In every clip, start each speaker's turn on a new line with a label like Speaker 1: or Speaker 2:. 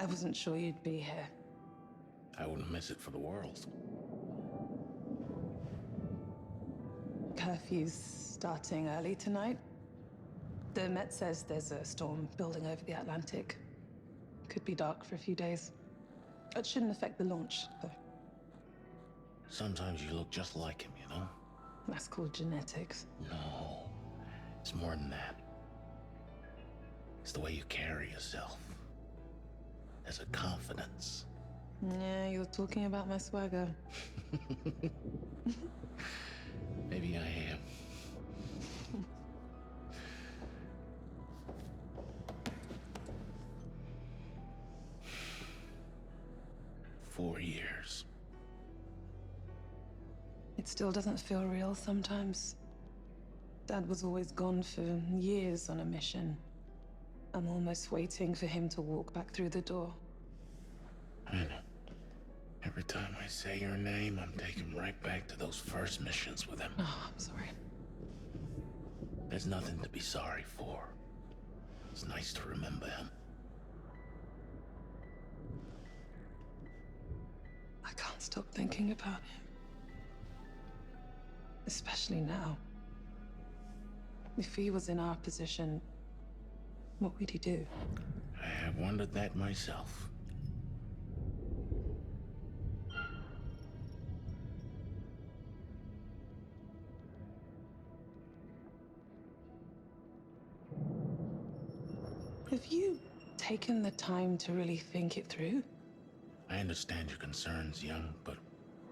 Speaker 1: I wasn't sure you'd be here.
Speaker 2: I wouldn't miss it for the world.
Speaker 1: Curfew's starting early tonight. The Met says there's a storm building over the Atlantic. Could be dark for a few days. It shouldn't affect the launch, though.
Speaker 2: Sometimes you look just like him, you know?
Speaker 1: That's called genetics.
Speaker 2: No, it's more than that. It's the way you carry yourself. There's a confidence.
Speaker 1: Yeah, you're talking about my swagger.
Speaker 2: Maybe I am. 4 years.
Speaker 1: It still doesn't feel real sometimes. Dad was always gone for years on a mission. I'm almost waiting for him to walk back through the door.
Speaker 2: I know. Every time I say your name, I'm taken right back to those first missions with him.
Speaker 1: Oh, I'm sorry.
Speaker 2: There's nothing to be sorry for. It's nice to remember him.
Speaker 1: I can't stop thinking about him. Especially now. If he was in our position, what would he do?
Speaker 2: I have wondered that myself.
Speaker 1: Have you taken the time to really think it through?
Speaker 2: I understand your concerns, young, but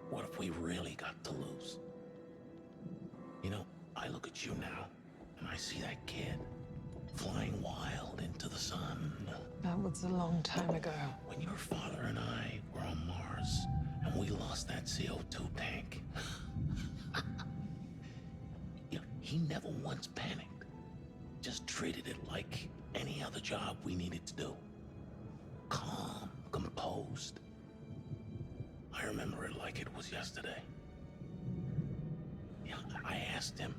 Speaker 2: what if we really got to lose? You know, I look at you now, and I see that kid flying wild into the sun.
Speaker 1: That was a long time ago.
Speaker 2: When your father and I were on Mars, and we lost that CO2 tank. You know, he never once panicked. Just treated it like any other job we needed to do. Calm, composed. I remember it like it was yesterday. Yeah, I asked him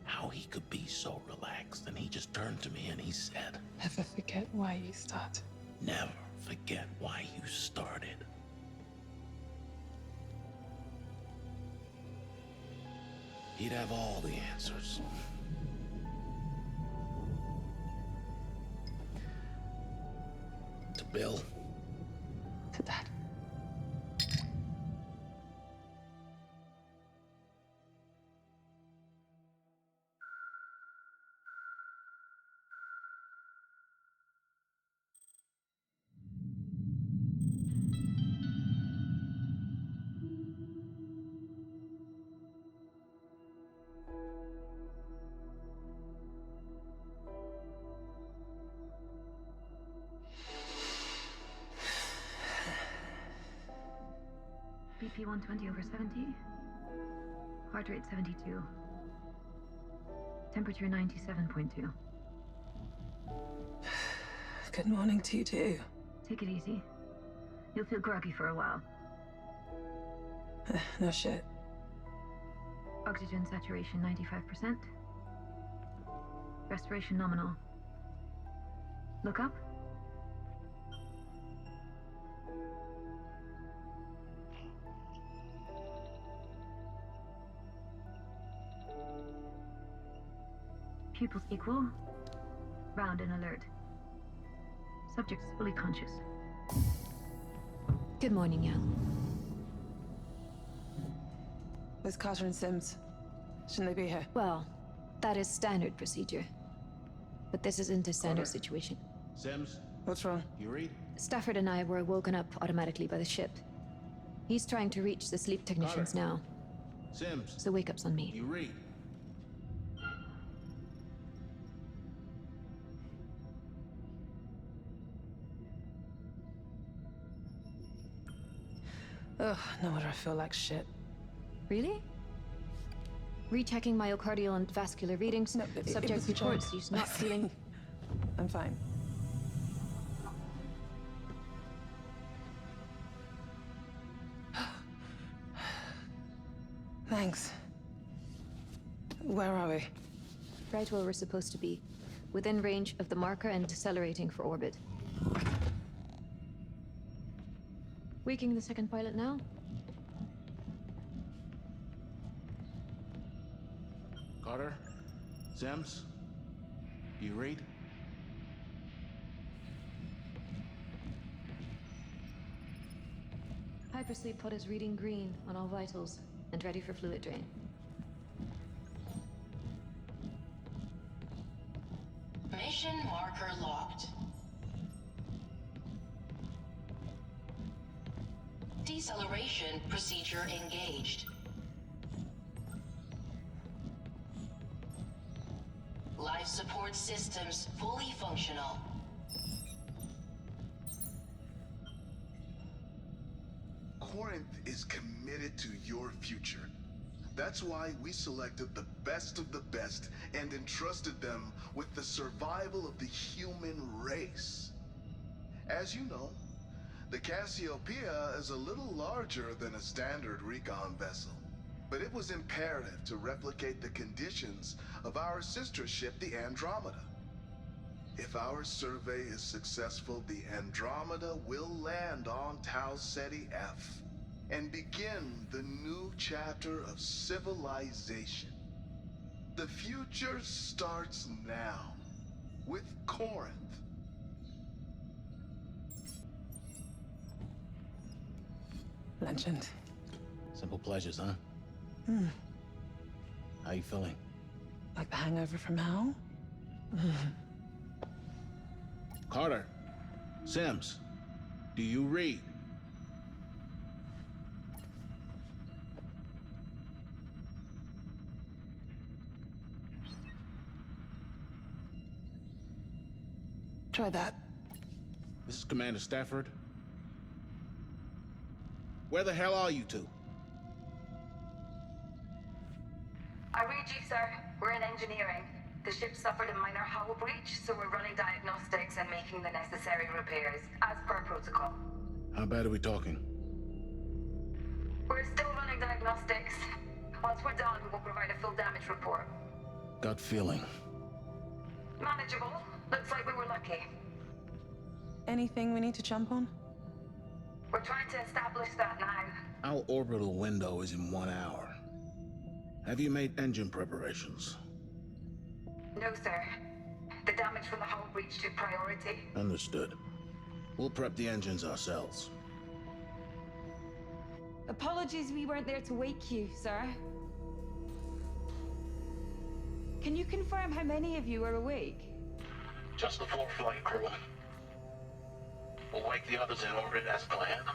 Speaker 2: how he could be so relaxed, and he just turned to me and he said,
Speaker 1: Never forget why you start.
Speaker 2: "Never forget why you started." He'd have all the answers. To Bill.
Speaker 1: To Dad.
Speaker 3: BP 120/70. Heart rate 72. Temperature 97.2.
Speaker 1: Good morning to you too.
Speaker 3: Take it easy. You'll feel groggy for a while.
Speaker 1: No shit.
Speaker 3: Oxygen saturation 95%. Respiration nominal. Look up. Pupils equal. Round and alert. Subject is fully conscious.
Speaker 4: Good morning, young.
Speaker 1: Where's Carter and Sims? Shouldn't they be here?
Speaker 4: Well, that is standard procedure. But this isn't a standard situation.
Speaker 2: Sims,
Speaker 1: What's wrong?
Speaker 2: you read?
Speaker 4: Stafford and I were woken up automatically by the ship. He's trying to reach the sleep technicians now,
Speaker 2: Sims,
Speaker 4: so wake-up's on me.
Speaker 2: you read?
Speaker 1: Ugh, no wonder I feel like shit.
Speaker 4: Really? Rechecking myocardial and vascular readings.
Speaker 1: No, it
Speaker 4: Subject
Speaker 1: was a
Speaker 4: reports
Speaker 1: joke.
Speaker 4: he's not feeling...
Speaker 1: I'm fine. Thanks. Where are we?
Speaker 4: Right where we're supposed to be. Within range of the marker and decelerating for orbit. Tweaking the second pilot now?
Speaker 2: Carter? Sims? Do you read?
Speaker 4: Hypersleep pod is reading green on all vitals and ready for fluid drain.
Speaker 5: Mission marker locked. Deceleration procedure engaged. Life support systems fully functional.
Speaker 6: Corinth is committed to your future. That's why we selected the best of the best and entrusted them with the survival of the human race. As you know, the Cassiopeia is a little larger than a standard recon vessel, but it was imperative to replicate the conditions of our sister ship, the Andromeda. If our survey is successful, the Andromeda will land on Tau Ceti F and begin the new chapter of civilization. The future starts now, with Corinth.
Speaker 1: Legend.
Speaker 2: Simple pleasures, huh? How you feeling?
Speaker 1: Like the hangover from hell?
Speaker 2: Carter? Sims? Do you read?
Speaker 1: Try that.
Speaker 2: This is Commander Stafford. Where the hell are you two?
Speaker 7: I read you, sir. We're in engineering. The ship suffered a minor hull breach, so we're running diagnostics and making the necessary repairs, as per protocol.
Speaker 2: How bad are we talking?
Speaker 7: We're still running diagnostics. Once we're done, we'll provide a full damage report.
Speaker 2: Gut feeling.
Speaker 7: Manageable. Looks like we were lucky.
Speaker 1: Anything we need to jump on?
Speaker 7: We're trying to establish that now.
Speaker 2: Our orbital window is in 1 hour. Have you made engine preparations?
Speaker 7: No, sir. The damage from the hull breach took priority.
Speaker 2: Understood. We'll prep the engines ourselves.
Speaker 8: Apologies we weren't there to wake you, sir. Can you confirm how many of you are awake?
Speaker 2: Just the 4 flight crew. We'll wake the others in orbit as planned.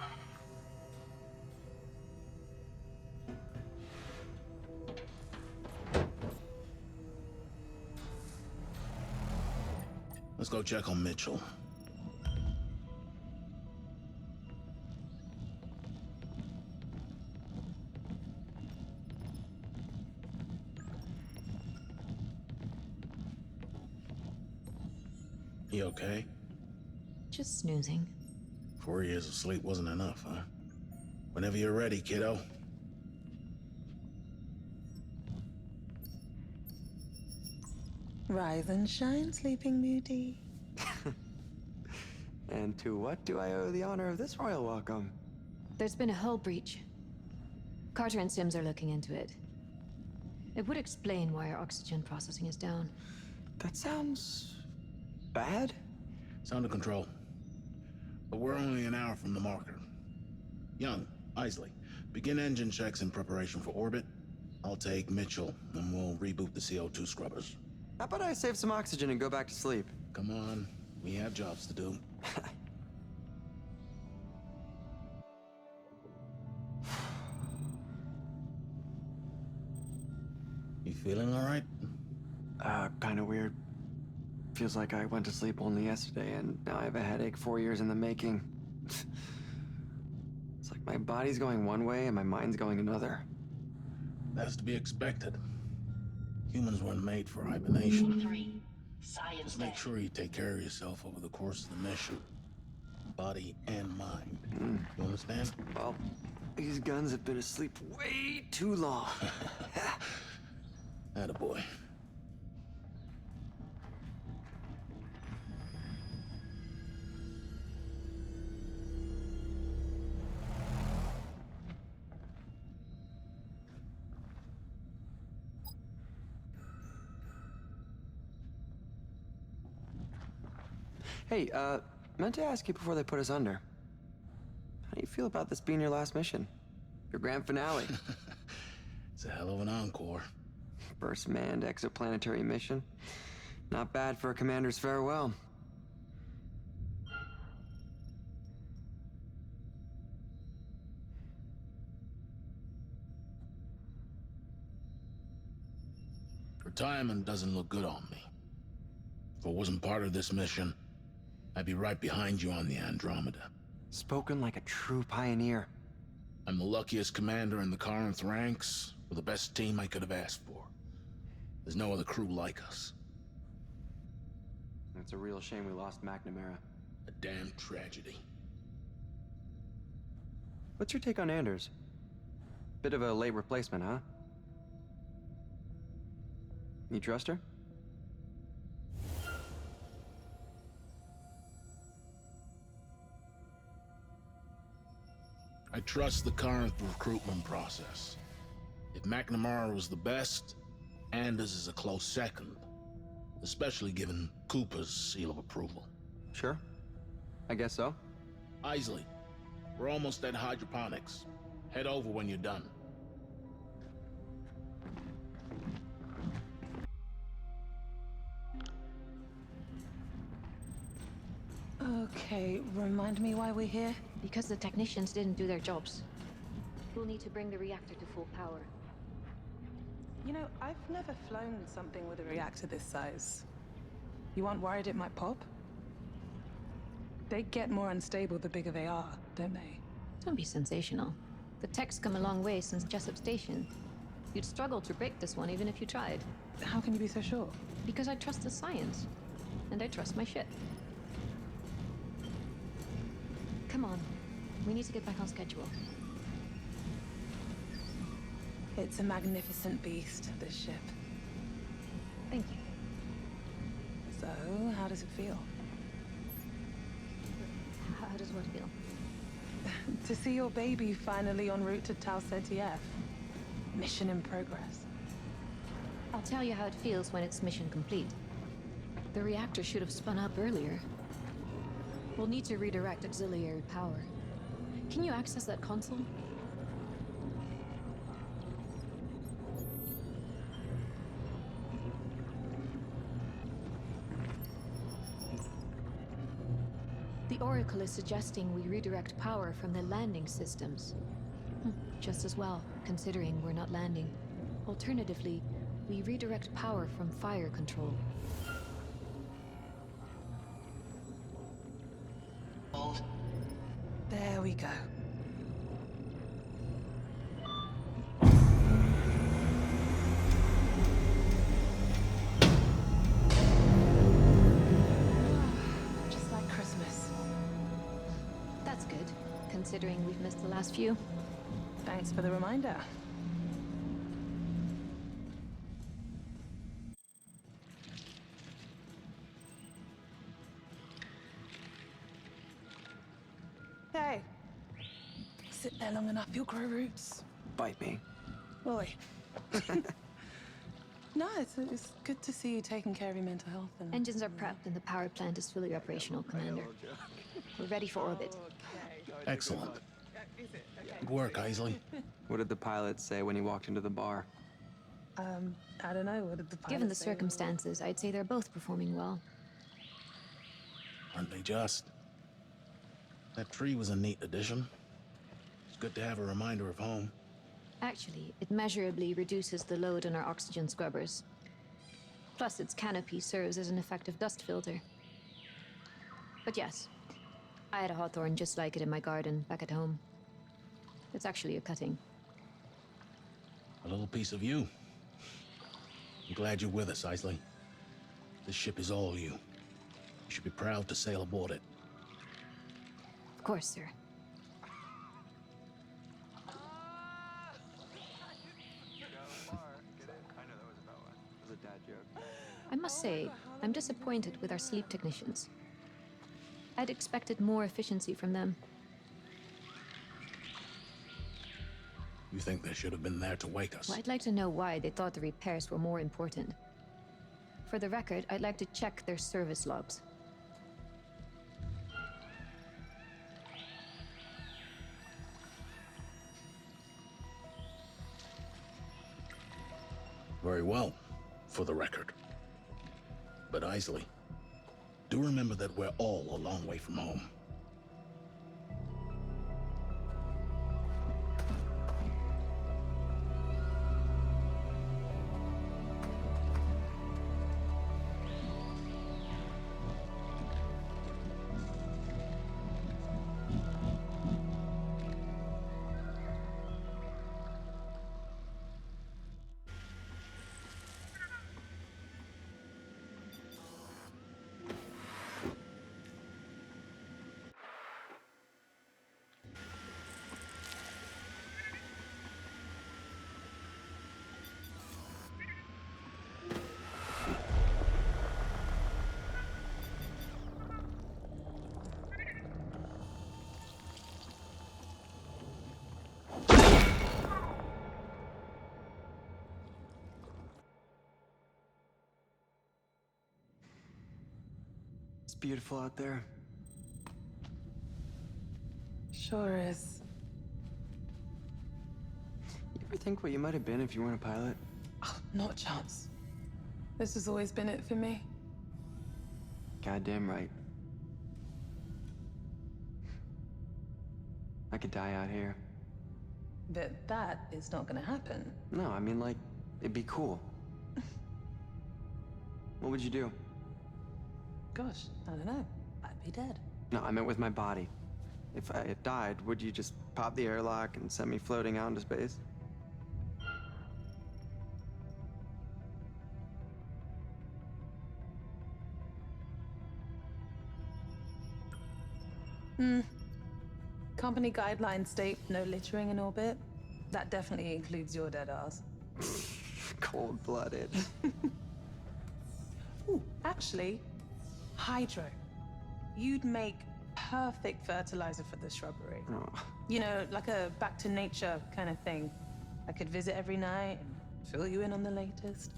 Speaker 2: Let's go check on Mitchell. You okay?
Speaker 4: Just snoozing.
Speaker 2: 4 years of sleep wasn't enough, huh? Whenever you're ready, kiddo.
Speaker 1: Rise and shine, Sleeping Beauty.
Speaker 9: And to what do I owe the honor of this royal welcome?
Speaker 4: There's been a hull breach. Carter and Sims are looking into it. It would explain why our oxygen processing is down.
Speaker 9: That sounds bad.
Speaker 2: Sound of control. But we're only an hour from the marker. Young, Isley, begin engine checks in preparation for orbit. I'll take Mitchell, and we'll reboot the CO2 scrubbers.
Speaker 9: How about I save some oxygen and go back to sleep?
Speaker 2: Come on, we have jobs to do. You feeling all right?
Speaker 9: Kinda weird. Feels like I went to sleep only yesterday, and now I have a headache 4 years in the making. It's like my body's going one way and my mind's going another.
Speaker 2: That's to be expected. Humans weren't made for hibernation.
Speaker 5: 3. Science
Speaker 2: Just make
Speaker 5: deck.
Speaker 2: sure you take care of yourself over the course of the mission. Body and mind. You understand?
Speaker 9: Well, these guns have been asleep way too long.
Speaker 2: Attaboy.
Speaker 9: Hey, meant to ask you before they put us under. How do you feel about this being your last mission? Your grand finale?
Speaker 2: It's a hell of an encore.
Speaker 9: First manned exoplanetary mission. Not bad for a commander's farewell.
Speaker 2: Retirement doesn't look good on me. If I wasn't part of this mission, I'd be right behind you on the Andromeda.
Speaker 9: Spoken like a true pioneer.
Speaker 2: I'm the luckiest commander in the Corinth ranks, with the best team I could have asked for. There's no other crew like us.
Speaker 9: It's a real shame we lost McNamara.
Speaker 2: A damn tragedy.
Speaker 9: What's your take on Anders? Bit of a late replacement, huh? You trust her?
Speaker 2: I trust the current recruitment process. If McNamara was the best, Anders is a close second. Especially given Cooper's seal of approval.
Speaker 9: Sure. I guess so.
Speaker 2: Isley, we're almost at hydroponics. Head over when you're done.
Speaker 1: Okay, remind me why we're here?
Speaker 4: Because the technicians didn't do their jobs. We'll need to bring the reactor to full power.
Speaker 1: You know, I've never flown something with a reactor this size. You aren't worried it might pop? They get more unstable the bigger they are, don't they?
Speaker 4: Don't be sensational. The tech's come a long way since Jessup Station. You'd struggle to break this one even if you tried.
Speaker 1: How can you be so sure?
Speaker 4: Because I trust the science. And I trust my ship. Come on. We need to get back on schedule.
Speaker 1: It's a magnificent beast, this ship.
Speaker 4: Thank you.
Speaker 1: So, how does it feel?
Speaker 4: How does what feel?
Speaker 1: To see your baby finally en route to Tau Ceti F. Mission in progress.
Speaker 4: I'll tell you how it feels when it's mission complete. The reactor should have spun up earlier. We'll need to redirect auxiliary power. Can you access that console? The Oracle is suggesting we redirect power from the landing systems. Just as well, considering we're not landing. Alternatively, we redirect power from fire control.
Speaker 1: There we go. Just like Christmas.
Speaker 4: That's good, considering we've missed the last few.
Speaker 1: Thanks for the reminder. Hey. Sit there long enough, you'll grow roots.
Speaker 9: Bite me.
Speaker 1: Oi. No, it's good to see you taking care of your mental health and...
Speaker 4: Engines are prepped and the power plant is fully operational, Commander. We're ready for orbit.
Speaker 2: Excellent. Good work, Isley.
Speaker 9: What did the pilot say when he walked into the bar?
Speaker 1: I don't know, what did the pilot
Speaker 4: Given the
Speaker 1: say?
Speaker 4: circumstances, I'd say they're both performing well.
Speaker 2: Aren't they just? That tree was a neat addition. It's good to have a reminder of home.
Speaker 4: Actually, it measurably reduces the load on our oxygen scrubbers. Plus, its canopy serves as an effective dust filter. But yes, I had a hawthorn just like it in my garden back at home. It's actually a cutting.
Speaker 2: A little piece of you. I'm glad you're with us, Isley. This ship is all you. You should be proud to sail aboard it.
Speaker 4: Of course, sir. I must say, I'm disappointed with our sleep technicians. I'd expected more efficiency from them.
Speaker 2: You think they should have been there to wake us?
Speaker 4: Well, I'd like to know why they thought the repairs were more important. For the record, I'd like to check their service logs.
Speaker 2: Very well, for the record. But Isley, do remember that we're all a long way from home.
Speaker 9: It's beautiful out there.
Speaker 1: Sure is.
Speaker 9: You ever think what you might have been if you weren't a pilot?
Speaker 1: Oh, not a chance. This has always been it for me.
Speaker 9: Goddamn right. I could die out here.
Speaker 1: But that is not gonna happen.
Speaker 9: No, I mean, like, it'd be cool. What would you do?
Speaker 1: Gosh, I don't know. I'd be dead.
Speaker 9: No, I meant with my body. If I had died, would you just pop the airlock and send me floating out into space?
Speaker 1: Company guidelines state no littering in orbit. That definitely includes your dead ass.
Speaker 9: Cold-blooded.
Speaker 1: Ooh, actually, hydro. You'd make perfect fertilizer for the shrubbery.
Speaker 9: Oh.
Speaker 1: You know, like a back to nature kind of thing. I could visit every night and fill you in on the latest.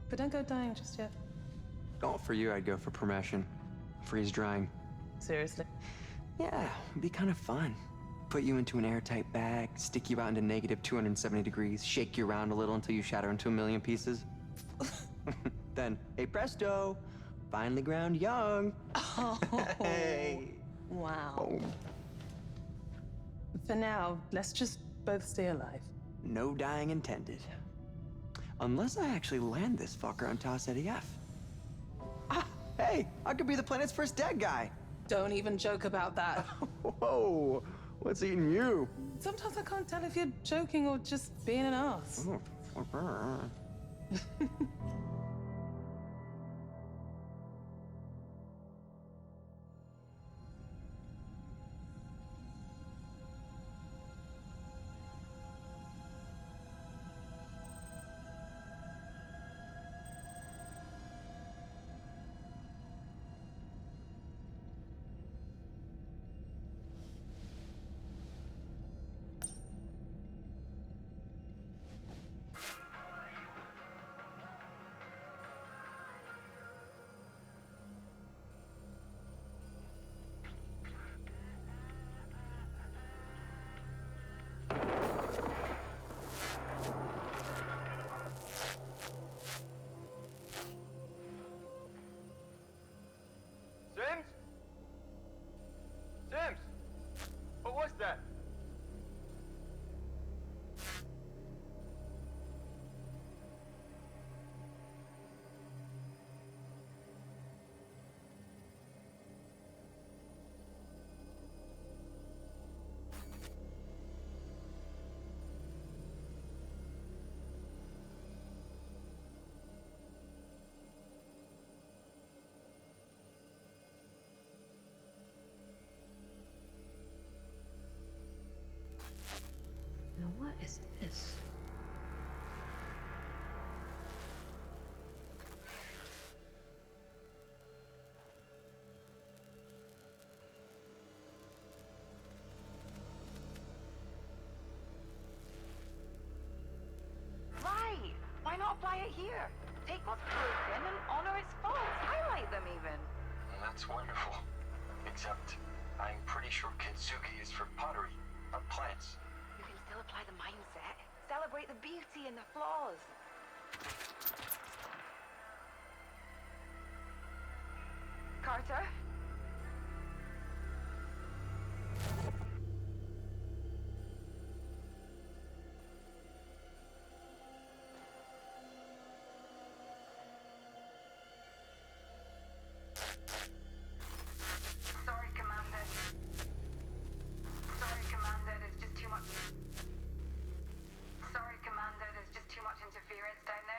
Speaker 1: But don't go dying just yet.
Speaker 9: Oh, for you, I'd go for permission. Freeze drying.
Speaker 1: Seriously.
Speaker 9: Yeah, it'd be kind of fun. Put you into an airtight bag, stick you out into negative 270 degrees, shake you around a little until you shatter into a million pieces. Then, hey presto, finally ground young.
Speaker 1: Oh,
Speaker 9: Hey.
Speaker 1: wow.
Speaker 9: Boom.
Speaker 1: For now, let's just both stay alive.
Speaker 9: No dying intended. Unless I actually land this fucker on Taos Eddie F. Ah, hey, I could be the planet's first dead guy.
Speaker 1: Don't even joke about that.
Speaker 9: Whoa, what's eating you?
Speaker 1: Sometimes I can't tell if you're joking or just being an ass.
Speaker 9: Oh.
Speaker 10: Sims! What was that?
Speaker 4: Now what is this?
Speaker 7: Right! Why not apply it here? Take what's broken and honor its faults. Highlight them even.
Speaker 10: That's wonderful. Except, I'm pretty sure Kintsugi is for pottery, not plants.
Speaker 7: You can still apply the mindset. Celebrate celebrate the beauty and the flaws. Carter? Sorry, Commander. Sorry, Commander, there's just too much... Sorry, Commander, there's just too much interference down there.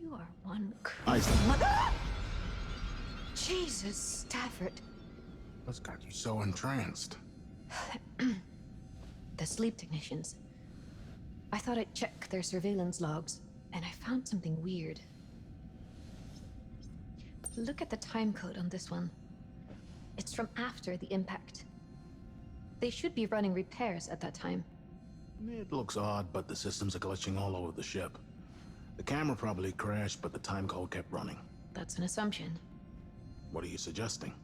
Speaker 4: You are one
Speaker 2: Isaac.
Speaker 4: Jesus, Stafford.
Speaker 2: What's got you so entranced?
Speaker 4: The sleep technicians. I thought I'd check their surveillance logs, and I found something weird. Look at the time code on this one. It's from after the impact. They should be running repairs at that time.
Speaker 2: It looks odd, but the systems are glitching all over the ship. The camera probably crashed, but the time code kept running.
Speaker 4: That's an assumption.
Speaker 2: What are you suggesting?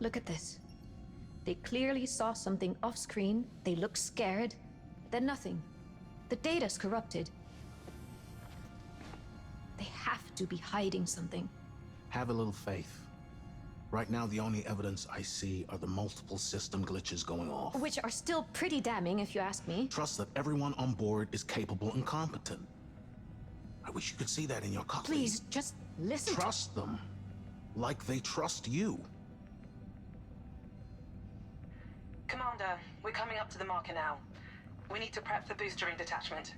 Speaker 4: Look at this. They clearly saw something off-screen, they look scared, then nothing. The data's corrupted. They have to be hiding something.
Speaker 2: Have a little faith. Right now, the only evidence I see are the multiple system glitches going off.
Speaker 4: Which are still pretty damning, if you ask me.
Speaker 2: Trust that everyone on board is capable and competent. I wish you could see that in your colleagues.
Speaker 4: Please, just listen.
Speaker 2: Trust them. Like they trust you.
Speaker 1: Commander, we're coming up to the marker now. We need to prep for boostering detachment.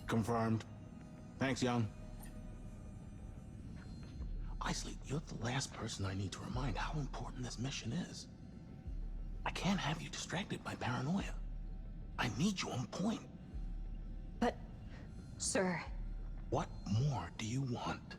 Speaker 2: Confirmed. Thanks, Young. Isley, you're the last person I need to remind how important this mission is. I can't have you distracted by paranoia. I need you on point.
Speaker 4: But, sir...
Speaker 2: What more do you want?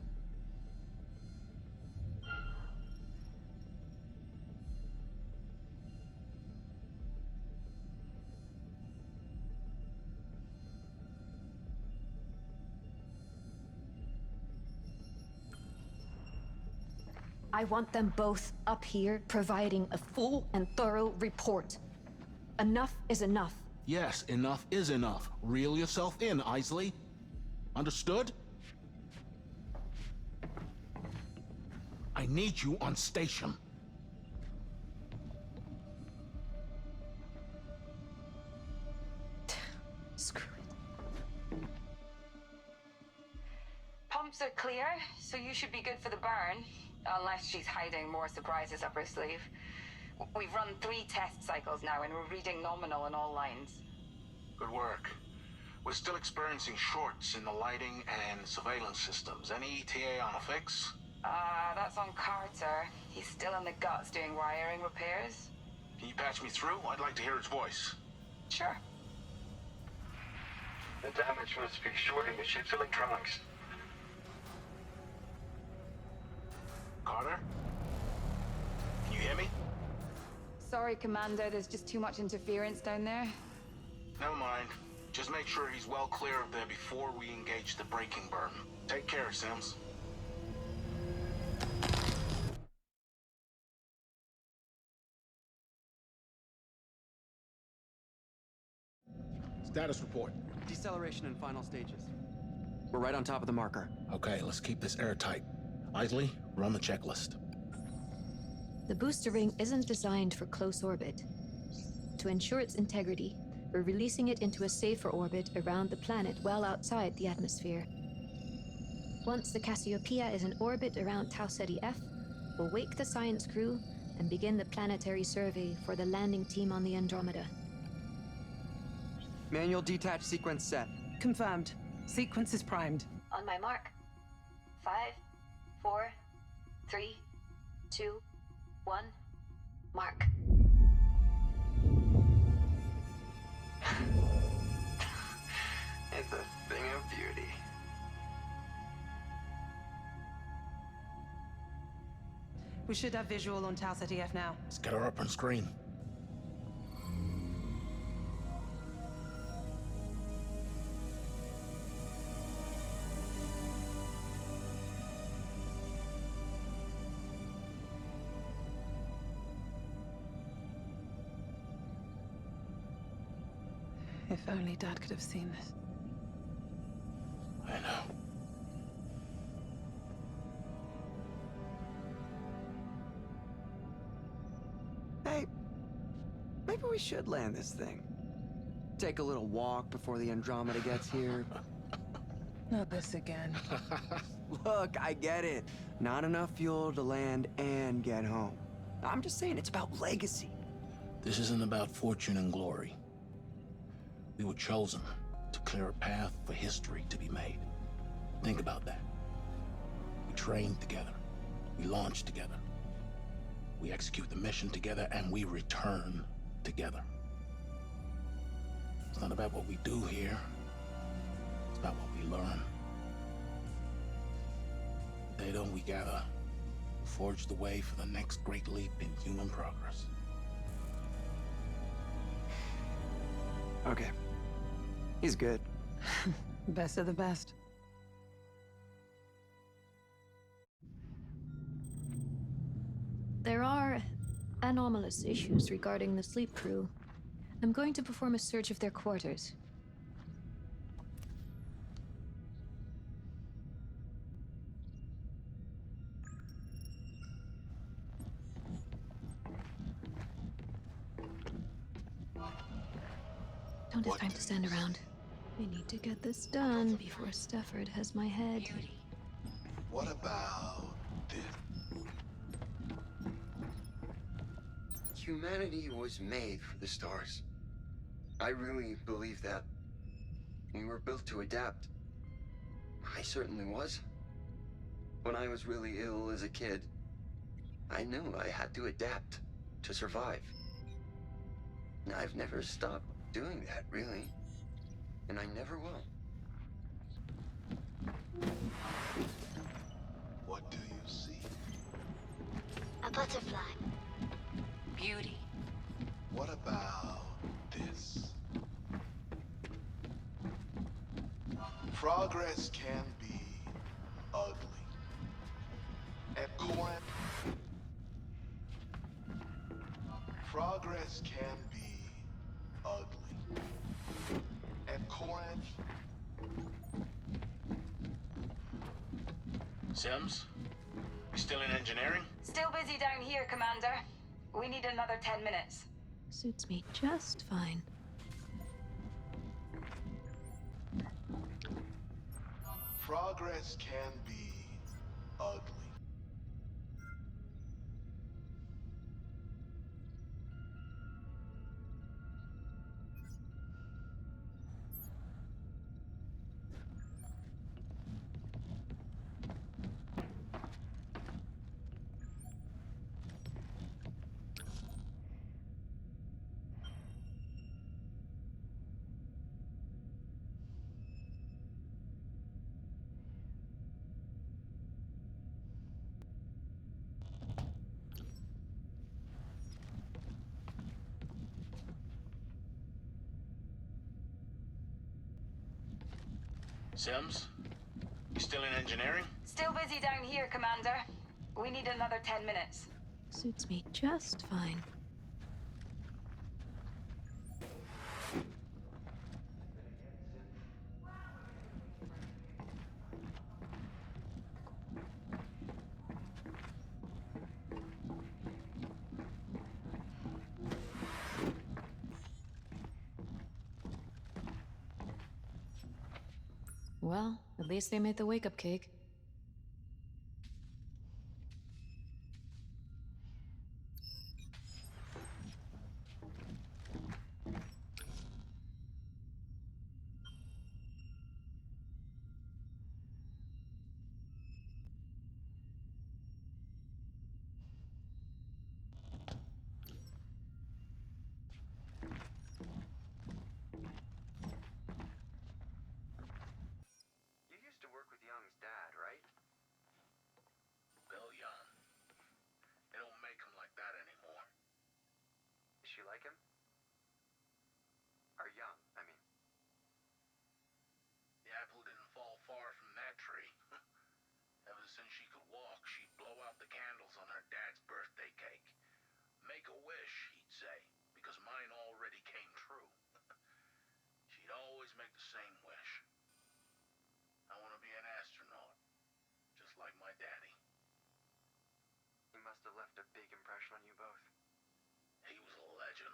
Speaker 4: I want them both up here providing a full and thorough report. Enough is enough.
Speaker 2: Yes, enough is enough. Reel yourself in, Isley. Understood? I need you on station.
Speaker 4: Screw it.
Speaker 7: Pumps are clear, so you should be good for the burn. Unless she's hiding more surprises up her sleeve. We've run 3 test cycles now, and we're reading nominal in all lines.
Speaker 2: Good work. We're still experiencing shorts in the lighting and surveillance systems. Any ETA on a fix?
Speaker 7: That's on Carter. He's still in the guts doing wiring repairs.
Speaker 2: Can you patch me through? I'd like to hear his voice.
Speaker 7: Sure.
Speaker 10: The damage must be shorting the ship's electronics.
Speaker 2: Carter? Can you hear me?
Speaker 8: Sorry, Commander, there's just too much interference down there.
Speaker 2: Never mind. Just make sure he's well clear of there before we engage the braking burn. Take care, Sims. Status report.
Speaker 9: Deceleration in final stages. We're right on top of the marker.
Speaker 2: Okay, let's keep this airtight. Isley, run the checklist.
Speaker 4: The booster ring isn't designed for close orbit. To ensure its integrity, we're releasing it into a safer orbit around the planet well outside the atmosphere. Once the Cassiopeia is in orbit around Tau Ceti F, we'll wake the science crew and begin the planetary survey for the landing team on the Andromeda.
Speaker 9: Manual detach sequence set.
Speaker 1: Confirmed. Sequence is primed.
Speaker 4: On my mark. 5, 4, 3, 2, 1, mark.
Speaker 9: It's a thing of beauty.
Speaker 1: We should have visual on Tau Ceti F now.
Speaker 2: Let's get her up on screen.
Speaker 1: If only Dad could have seen this.
Speaker 2: I know.
Speaker 9: Hey, maybe we should land this thing. Take a little walk before the Andromeda gets here.
Speaker 1: Not this again.
Speaker 9: Look, I get it. Not enough fuel to land and get home. I'm just saying it's about legacy.
Speaker 2: This isn't about fortune and glory. We were chosen to clear a path for history to be made. Think about that. We trained together. We launched together. We execute the mission together, and we return together. It's not about what we do here. It's about what we learn. Data we gather forge the way for the next great leap in human progress.
Speaker 9: Okay. He's good.
Speaker 1: Best of the best.
Speaker 4: There are anomalous issues regarding the sleep crew. I'm going to perform a search of their quarters. Don't have time to stand around. I need to get this done before Stafford has my head.
Speaker 6: What about this?
Speaker 11: Humanity was made for the stars. I really believe that. We were built to adapt. I certainly was. When I was really ill as a kid, I knew I had to adapt to survive. And I've never stopped doing that, really. And I never will.
Speaker 6: What do you see?
Speaker 3: A butterfly.
Speaker 5: Beauty.
Speaker 6: What about this? Progress can be ugly. At Corinth, progress can be ugly. At Corinth,
Speaker 2: Sims? You still in engineering?
Speaker 7: Still busy down here, Commander. We need another 10 minutes.
Speaker 4: Suits me just fine.
Speaker 6: progress can be ugly.
Speaker 2: Sims? You still in engineering?
Speaker 7: Still busy down here, Commander. We need another 10 minutes.
Speaker 4: Suits me just fine. Well, at least they made the wake-up cake.
Speaker 11: You used to work with Young's dad, right?
Speaker 2: Bill Young. They don't make him like that anymore.
Speaker 11: Does she like him? Or Young, I mean.
Speaker 2: The apple didn't fall far from that tree. Ever since she could walk, she'd blow out the candles on her dad's birthday cake. Make a wish, he'd say, because mine already came true. She'd always make the same wish. I want to be an astronaut, just like my daddy.
Speaker 11: He must have left a big impression on you both.
Speaker 2: He was a legend.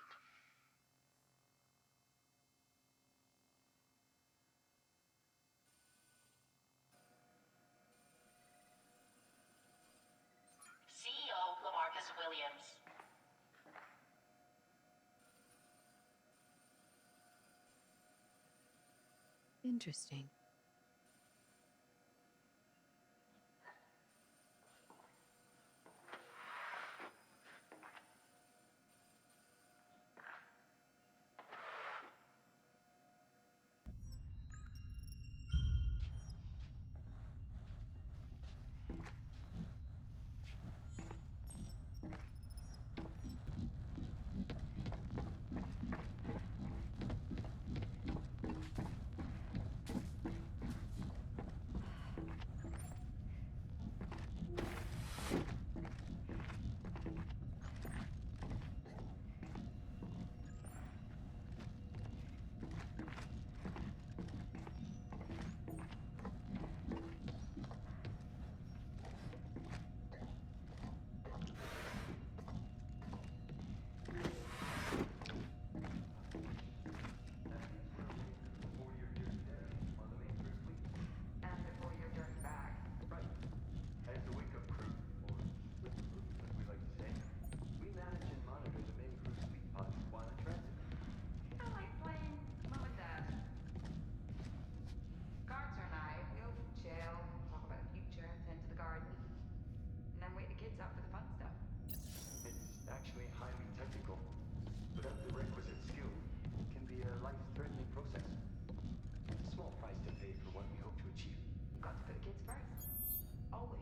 Speaker 5: CEO Lamarcus Williams.
Speaker 4: Interesting.
Speaker 11: Actually highly technical. Without the requisite skill, it can be a life-threatening process. It's a small price to pay for what we hope to achieve.
Speaker 7: Got to put the kids first. Always.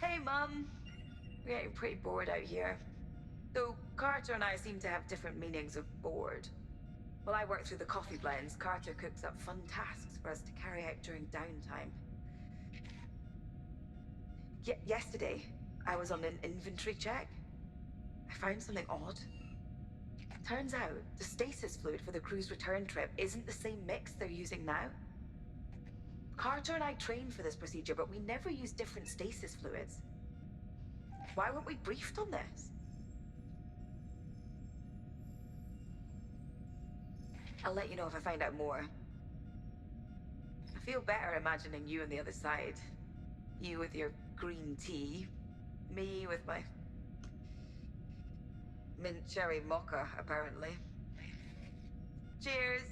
Speaker 8: Hey, Mum. We're getting pretty bored out here. So, Carter and I seem to have different meanings of bored. While I work through the coffee blends, Carter cooks up fun tasks for us to carry out during downtime. Yesterday, I was on an inventory check. I found something odd. Turns out, the stasis fluid for the crew's return trip isn't the same mix they're using now. Carter and I trained for this procedure, but we never used different stasis fluids. Why weren't we briefed on this? I'll let you know if I find out more. I feel better imagining you on the other side. You with your green tea. Me with my mint cherry mocha, apparently. Cheers!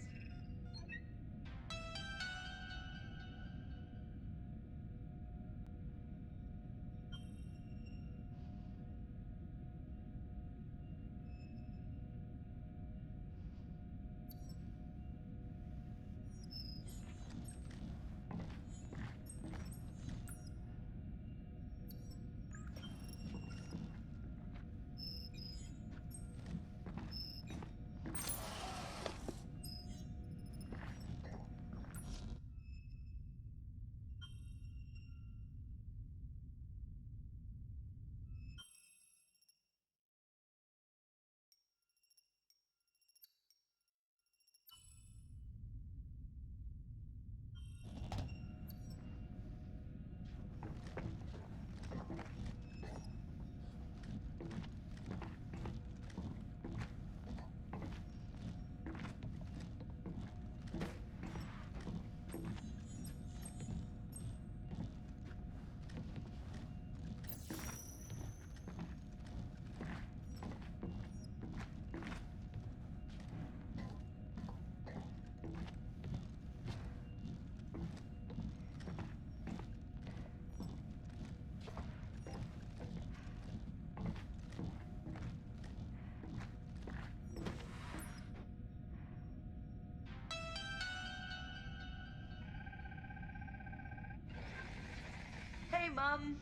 Speaker 8: Mum.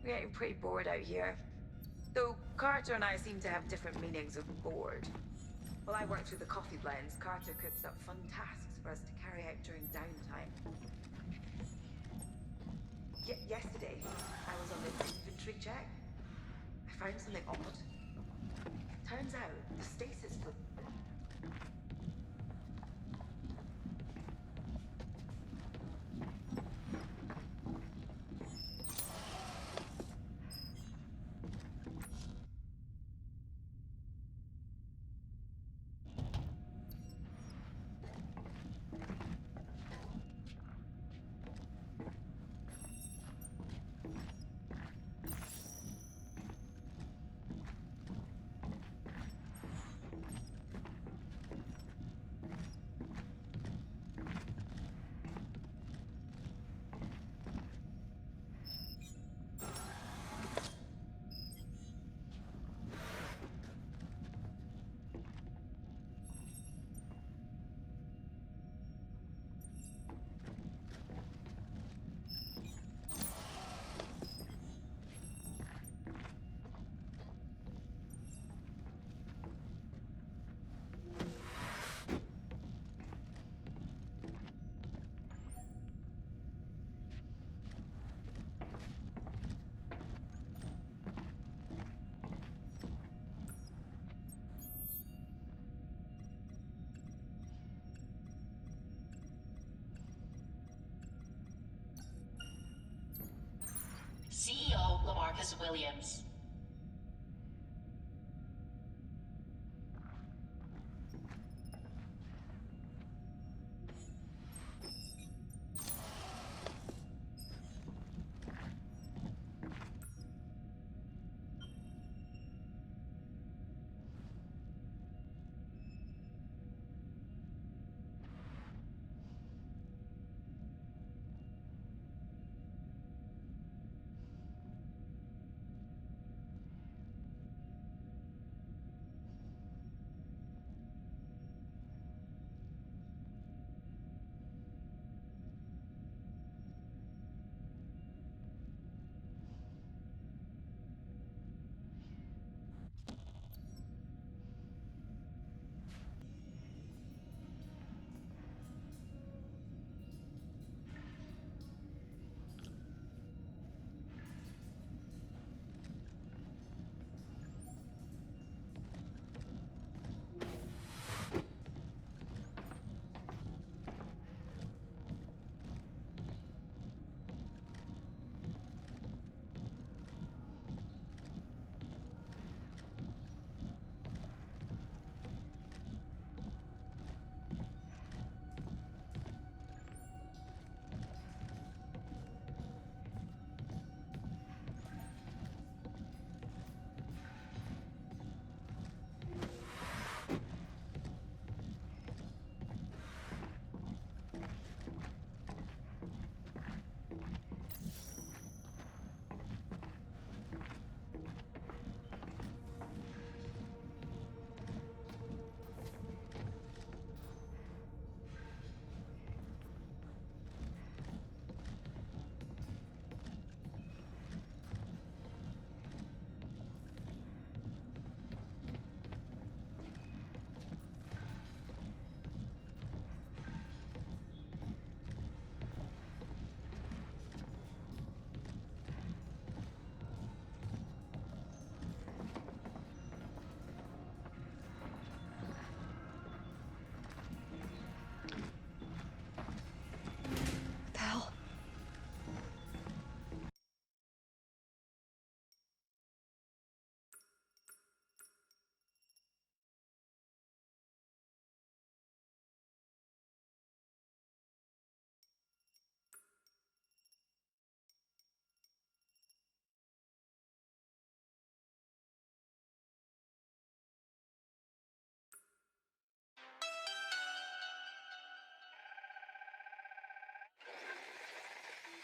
Speaker 8: We're getting pretty bored out here. Though Carter and I seem to have different meanings of bored. While I work through the coffee blends, Carter cooks up fun tasks for us to carry out during downtime. Yesterday, I was on an inventory check. I found something odd. Turns out, the stasis fluid.
Speaker 5: CEO Lamarcus Williams.
Speaker 4: The hell?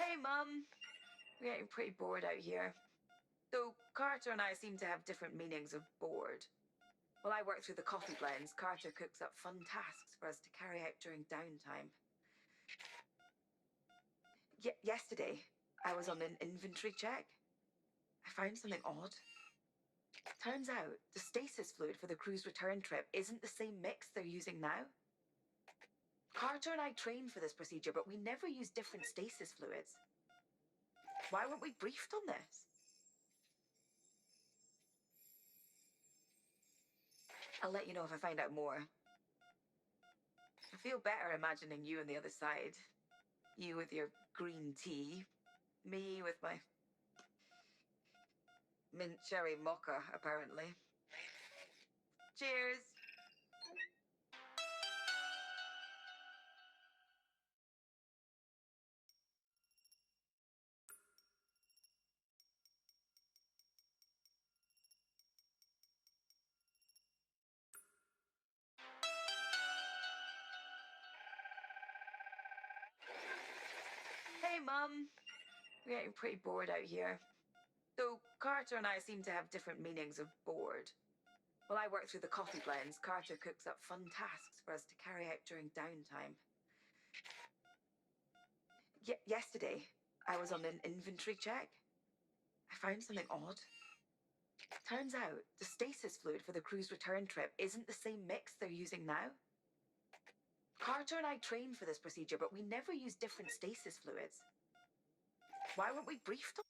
Speaker 8: Hey, Mum. We're getting pretty bored out here. Though Carter and I seem to have different meanings of bored. While I work through the coffee blends, Carter cooks up fun tasks for us to carry out during downtime. Yesterday, I was on an inventory check. I found something odd. Turns out, the stasis fluid for the cruise return trip isn't the same mix they're using now. Carter and I trained for this procedure, but we never used different stasis fluids. Why weren't we briefed on this? I'll let you know if I find out more. I feel better imagining you on the other side. You with your green tea. Me with my mint cherry mocha, apparently. Cheers! Hey, Mum. We're getting pretty bored out here. Though Carter and I seem to have different meanings of bored. While I work through the coffee blends, Carter cooks up fun tasks for us to carry out during downtime. Yesterday, I was on an inventory check. I found something odd. Turns out, the stasis fluid for the cruise return trip isn't the same mix they're using now. Carter and I trained for this procedure, but we never used different stasis fluids. Why weren't we briefed on?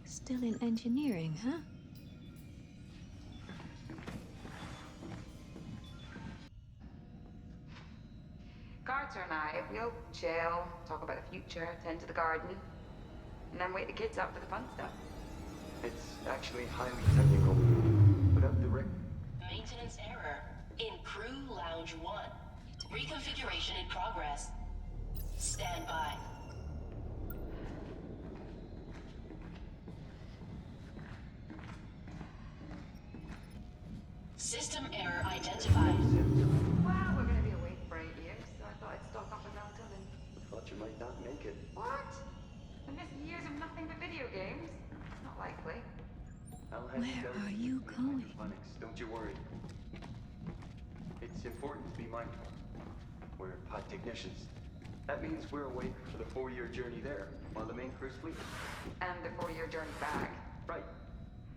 Speaker 4: Still in engineering, huh?
Speaker 7: Carter and I, we'll chill, talk about the future, tend to the garden. and then wake the kids up for the fun stuff.
Speaker 11: It's actually highly technical. Without the
Speaker 5: Maintenance error in Crew Lounge 1. Reconfiguration in progress. Stand by. System error identified.
Speaker 7: Well, we're gonna be awake for 8 years, so I thought I'd stock up on melatonin.
Speaker 11: Thought you might not make it.
Speaker 7: What? And this years of nothing but video games? Not likely.
Speaker 4: Where are you going?
Speaker 11: Don't you worry. It's important to be mindful. We're pod technicians. That means we're awake for the 4-year journey there, while the main crew sleeps.
Speaker 7: And the 4-year journey back.
Speaker 11: Right.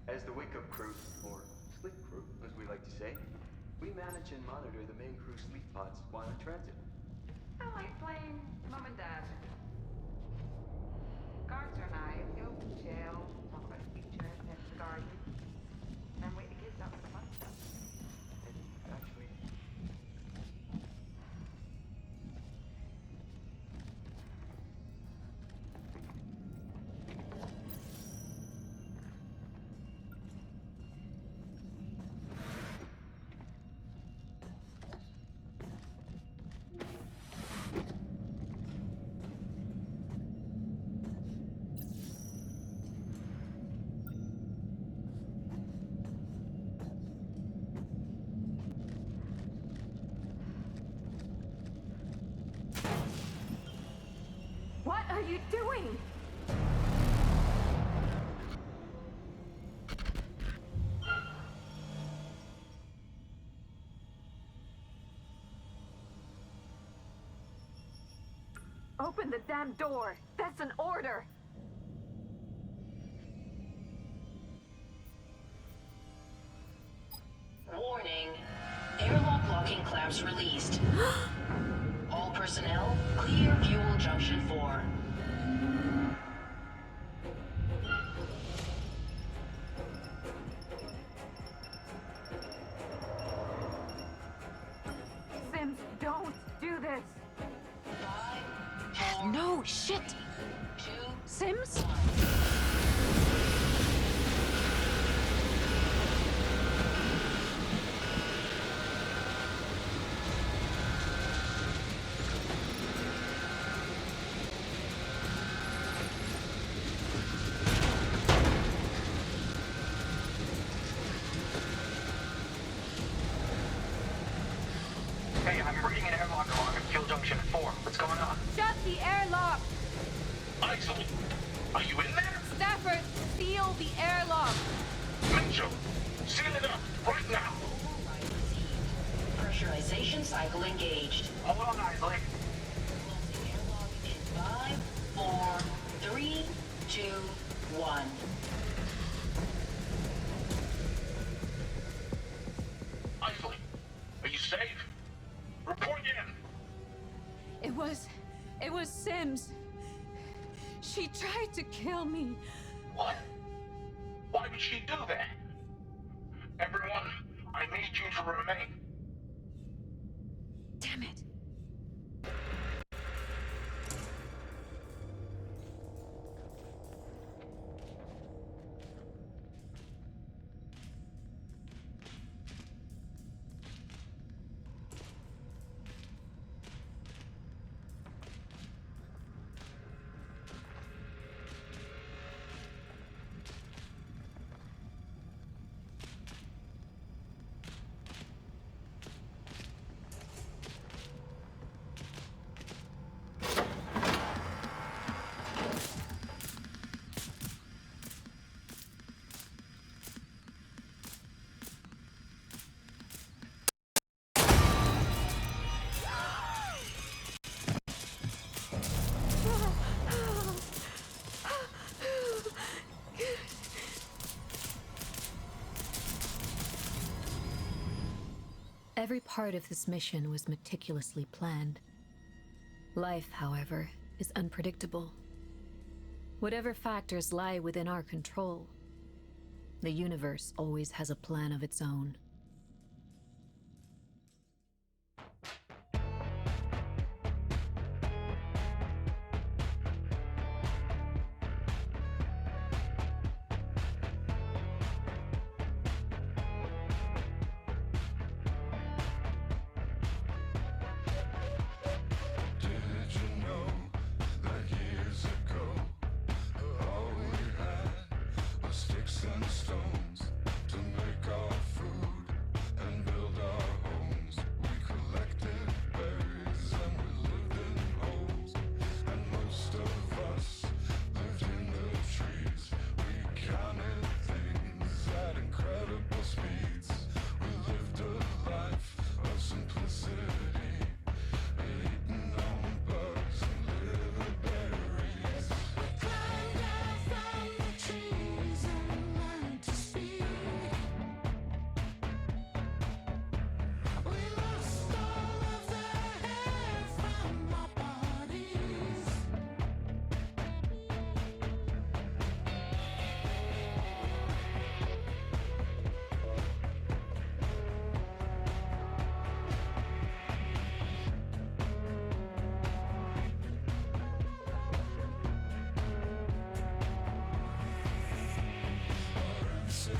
Speaker 11: As the wake-up crew, or sleep crew, as we like to say, we manage and monitor the main crew sleep pods while in transit.
Speaker 7: I like playing Mum and Dad. Carter and I go chill, talk about the future, tend to the garden, and then wake the kids up for the fun stuff.
Speaker 11: Actually,
Speaker 7: What are you doing? Open the damn door! That's an order!
Speaker 5: Warning. Airlock locking clamps released. All personnel, clear fuel junction 4.
Speaker 7: Sims, don't do this!
Speaker 5: 5, 4,
Speaker 4: No, shit!
Speaker 5: 2,
Speaker 4: Sims?
Speaker 10: Hey, I'm reading an airlock log at Fuel Junction 4. What's going on?
Speaker 7: Shut the airlock!
Speaker 2: Isol, are you in there?
Speaker 7: Stafford, seal the airlock!
Speaker 2: Mitchell, seal it up right now.
Speaker 5: Pressurization cycle engaged.
Speaker 10: Hold on, Isley.
Speaker 5: Closing airlock in 5, 4, 3, 2, 1.
Speaker 2: Isley, are you safe? Report in.
Speaker 12: It was Sims. She tried to kill me.
Speaker 2: What? Why would she do that? Everyone, I need you to remain.
Speaker 12: Damn it.
Speaker 4: Every part of this mission was meticulously planned. Life, however, is unpredictable. Whatever factors lie within our control, the universe always has a plan of its own.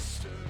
Speaker 6: Master.